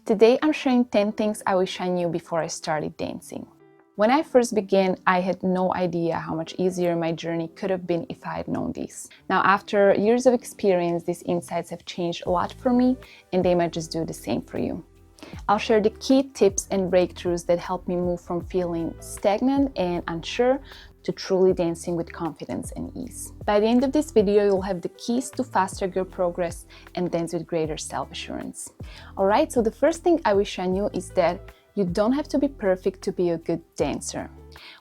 Today I'm sharing 10 things I wish I knew before I started dancing. When I first began, I had no idea how much easier my journey could have been if I had known this. Now, after years of experience, these insights have changed a lot for me, and they might just do the same for you. I'll share the key tips and breakthroughs that helped me move from feeling stagnant and unsure to truly dancing with confidence and ease. By the end of this video, you'll have the keys to faster your progress and dance with greater self-assurance. Alright, so the first thing I wish I knew is that you don't have to be perfect to be a good dancer.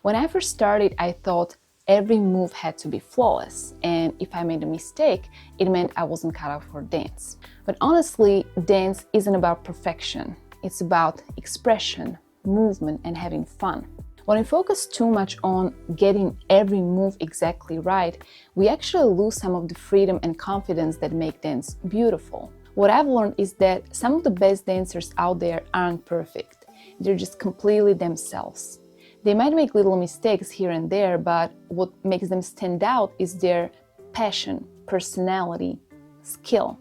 When I first started, I thought every move had to be flawless, and if I made a mistake, it meant I wasn't cut out for dance. But honestly, dance isn't about perfection. It's about expression, movement, and having fun. When we focus too much on getting every move exactly right, we actually lose some of the freedom and confidence that make dance beautiful. What I've learned is that some of the best dancers out there aren't perfect. They're just completely themselves. They might make little mistakes here and there, but what makes them stand out is their passion, personality, skill.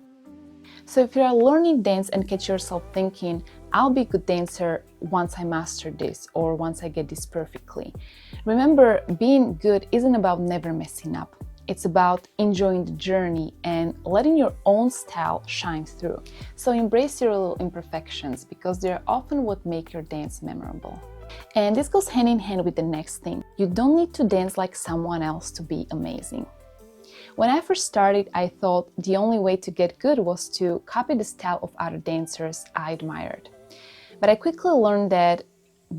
So if you are learning dance and catch yourself thinking, I'll be a good dancer once I master this or once I get this perfectly. Remember, being good isn't about never messing up. It's about enjoying the journey and letting your own style shine through. So embrace your little imperfections because they're often what make your dance memorable. And this goes hand in hand with the next thing. You don't need to dance like someone else to be amazing. When I first started, I thought the only way to get good was to copy the style of other dancers I admired. But I quickly learned that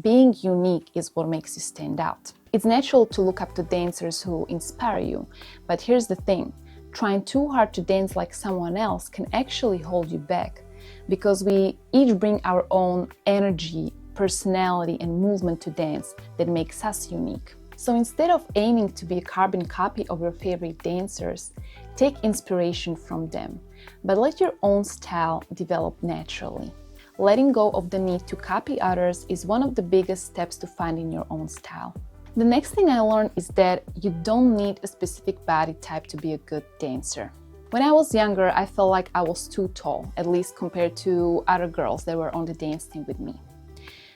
being unique is what makes you stand out. It's natural to look up to dancers who inspire you, but here's the thing, trying too hard to dance like someone else can actually hold you back, because we each bring our own energy, personality, and movement to dance that makes us unique. So instead of aiming to be a carbon copy of your favorite dancers, take inspiration from them, but let your own style develop naturally. Letting go of the need to copy others is one of the biggest steps to finding your own style. The next thing I learned is that you don't need a specific body type to be a good dancer. When I was younger, I felt like I was too tall, at least compared to other girls that were on the dance team with me.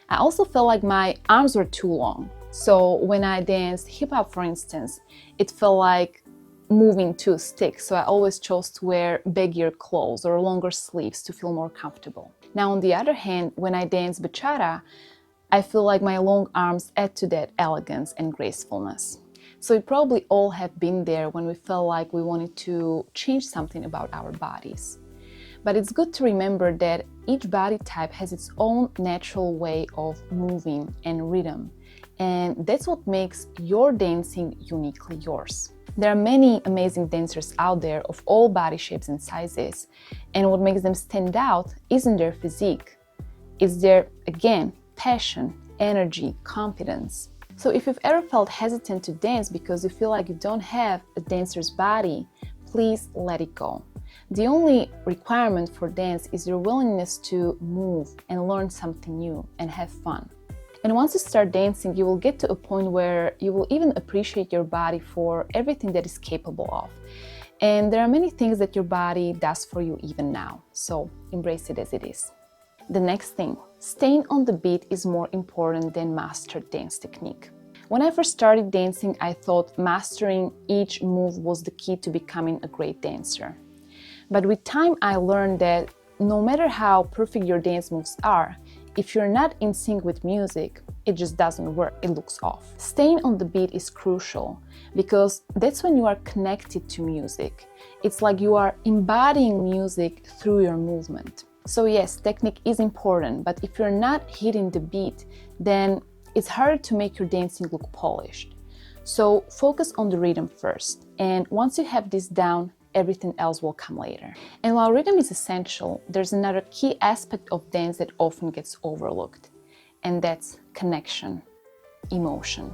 I also felt like my arms were too long. So when I danced hip hop, for instance, it felt like moving too stick. So I always chose to wear baggier clothes or longer sleeves to feel more comfortable. Now, on the other hand, when I dance bachata, I feel like my long arms add to that elegance and gracefulness. So we probably all have been there when we felt like we wanted to change something about our bodies. But it's good to remember that each body type has its own natural way of moving and rhythm. And that's what makes your dancing uniquely yours. There are many amazing dancers out there of all body shapes and sizes, and what makes them stand out isn't their physique. It's their, again, passion, energy, confidence. So if you've ever felt hesitant to dance because you feel like you don't have a dancer's body, please let it go. The only requirement for dance is your willingness to move and learn something new and have fun. And once you start dancing, you will get to a point where you will even appreciate your body for everything that it's capable of. And there are many things that your body does for you even now, so embrace it as it is. The next thing, staying on the beat is more important than mastered dance technique. When I first started dancing, I thought mastering each move was the key to becoming a great dancer. But with time, I learned that no matter how perfect your dance moves are, if you're not in sync with music, it just doesn't work, it looks off. Staying on the beat is crucial because that's when you are connected to music. It's like you are embodying music through your movement. So yes, technique is important, but if you're not hitting the beat, then it's hard to make your dancing look polished. So focus on the rhythm first, and once you have this down, everything else will come later. And while rhythm is essential, there's another key aspect of dance that often gets overlooked, and that's connection, emotion.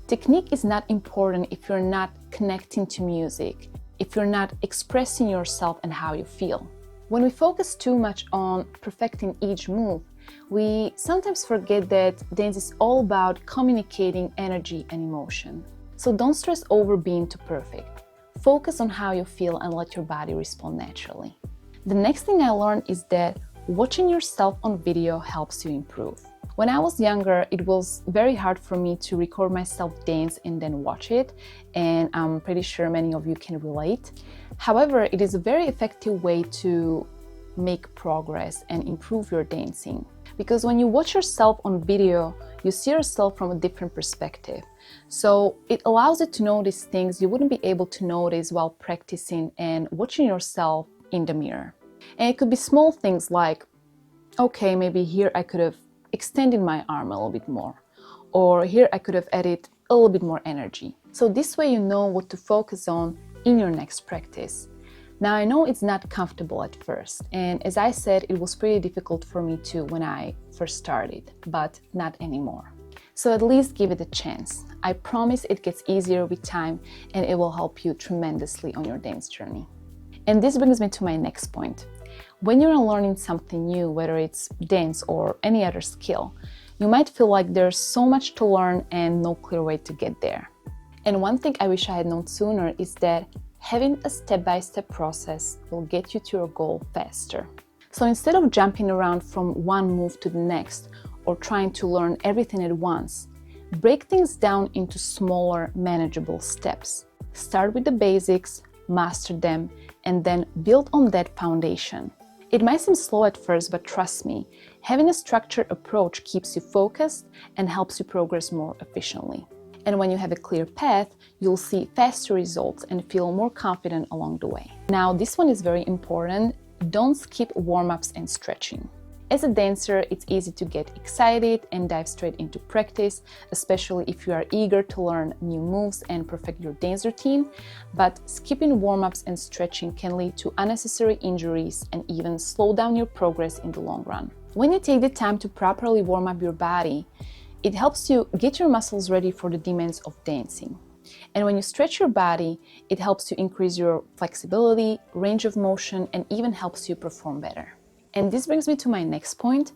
Technique is not important if you're not connecting to music, if you're not expressing yourself and how you feel. When we focus too much on perfecting each move, we sometimes forget that dance is all about communicating energy and emotion. So don't stress over being too perfect. Focus on how you feel and let your body respond naturally. The next thing I learned is that watching yourself on video helps you improve. When I was younger, it was very hard for me to record myself dance and then watch it, and I'm pretty sure many of you can relate. However, it is a very effective way to make progress and improve your dancing. Because when you watch yourself on video, you see yourself from a different perspective. So it allows you to notice things you wouldn't be able to notice while practicing and watching yourself in the mirror. And it could be small things like, okay, maybe here I could have extended my arm a little bit more, or here I could have added a little bit more energy. So this way you know what to focus on in your next practice. Now I know it's not comfortable at first, and as I said, it was pretty difficult for me too when I first started, but not anymore. So at least give it a chance. I promise it gets easier with time and it will help you tremendously on your dance journey. And this brings me to my next point. When you're learning something new, whether it's dance or any other skill, you might feel like there's so much to learn and no clear way to get there. And one thing I wish I had known sooner is that having a step-by-step process will get you to your goal faster. So instead of jumping around from one move to the next or trying to learn everything at once, break things down into smaller, manageable steps. Start with the basics, master them, and then build on that foundation. It might seem slow at first, but trust me, having a structured approach keeps you focused and helps you progress more efficiently. And when you have a clear path, you'll see faster results and feel more confident along the way. Now, this one is very important. Don't skip warm-ups and stretching. As a dancer, it's easy to get excited and dive straight into practice, especially if you are eager to learn new moves and perfect your dance routine. But skipping warm-ups and stretching can lead to unnecessary injuries and even slow down your progress in the long run. When you take the time to properly warm up your body, it helps you get your muscles ready for the demands of dancing. And when you stretch your body, it helps you increase your flexibility, range of motion, and even helps you perform better. And this brings me to my next point.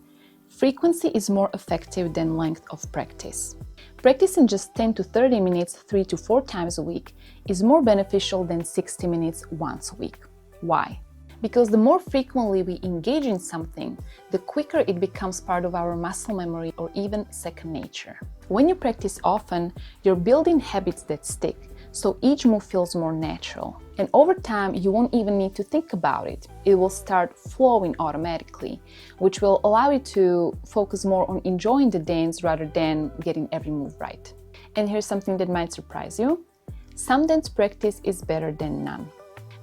Frequency is more effective than length of practice. Practicing just 10 to 30 minutes 3 to 4 times a week is more beneficial than 60 minutes once a week. Why? Because the more frequently we engage in something, the quicker it becomes part of our muscle memory or even second nature. When you practice often, you're building habits that stick, so each move feels more natural. And over time, you won't even need to think about it. It will start flowing automatically, which will allow you to focus more on enjoying the dance rather than getting every move right. And here's something that might surprise you. Some dance practice is better than none.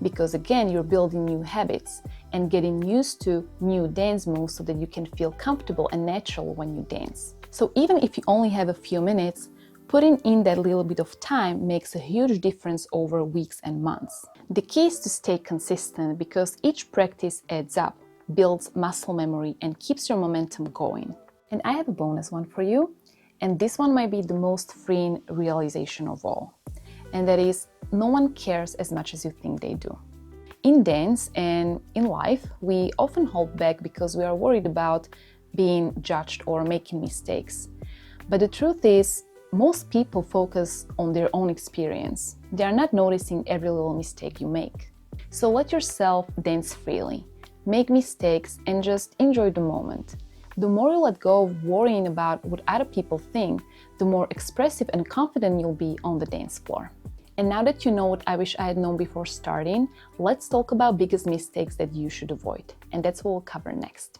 Because again, you're building new habits and getting used to new dance moves so that you can feel comfortable and natural when you dance. So even if you only have a few minutes, putting in that little bit of time makes a huge difference over weeks and months. The key is to stay consistent because each practice adds up, builds muscle memory, and keeps your momentum going. And I have a bonus one for you, and this one might be the most freeing realization of all. And that is, no one cares as much as you think they do. In dance and in life, we often hold back because we are worried about being judged or making mistakes. But the truth is, most people focus on their own experience. They are not noticing every little mistake you make. So let yourself dance freely, make mistakes, and just enjoy the moment. The more you let go of worrying about what other people think, the more expressive and confident you'll be on the dance floor. And now that you know what I wish I had known before starting, let's talk about biggest mistakes that you should avoid. And that's what we'll cover next.